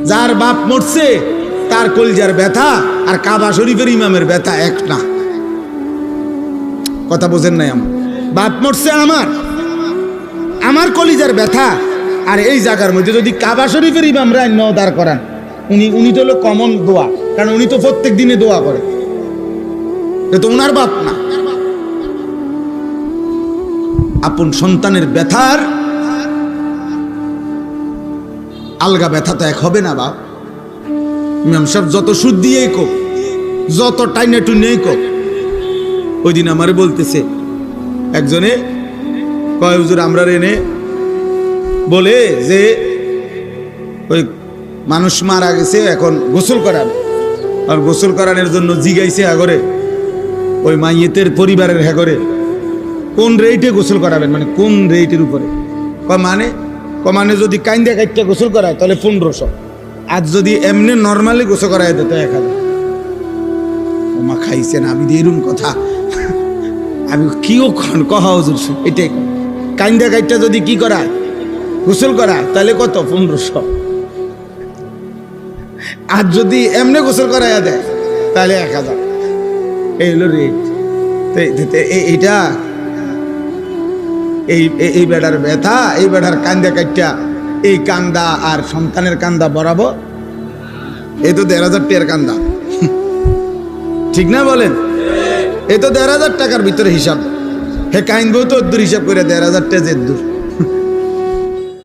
যার বাপ মরছে তার কলজার ব্যথা আর কাবা শরীফের ইমামের ব্যথা এক না। কথা বোঝেন নাই? আমার বাপ মরছে, আমার কলিজার ব্যথা, আর এই জায়গার মধ্যে যদি কাবা শরীফের ইমামরা দাঁড় করান, উনি তো হলো কমন দোয়া, কারণ উনি তো প্রত্যেক দিনে দোয়া করে, তো উনার বাপ না। আপন সন্তানের ব্যথার আলগা ব্যথা তো এক হবে না বাপ। ইমাম সাহেব যত সুদ দিয়েই কোক, যত টাইনে টুনেই কোক। ওই দিন আমারে বলতেছে একজনে, কয় হুজুর আমরা এনে বলে যে ওই মানুষ মারা গেছে, এখন গোসল করান, আর গোসল করানোর জন্য জিগাইছে আগরে ওই মাইয়েতের পরিবারের হ্যাগরে কোন রেটে গোসল করাবেন, মানে কোন রেটের উপরে। মানে যদি কাইন্দা কাইটটা গোসল করায় তাহলে 1500, আর যদি এমনি নর্মালি গোসল করায় দিত 1000। ওমা খাইছেন আমি এরকম কথা, আমি কিও কহা হুজুর এটাই, কাইন্দা কাইটটা যদি কি করায় গোসল করায় তাহলে কত? 1500। আর যদি এমনি গোসল করাইয়া দেয় তাহলে 1000। এই হলো রেট। এইটা এই বেড়ার ব্যথা, এই বেড়ার কান্দা কাইটা, এই কান্দা আর সন্তানের কান্দা বরাবর। এই তো 1500 টাকার কান্দা, ঠিক না বলেন? এই তো 1500 টাকার ভিতরে হিসাব। হে কাইনবো তো দূর হিসাব করে 1500 টাকা যে দূর।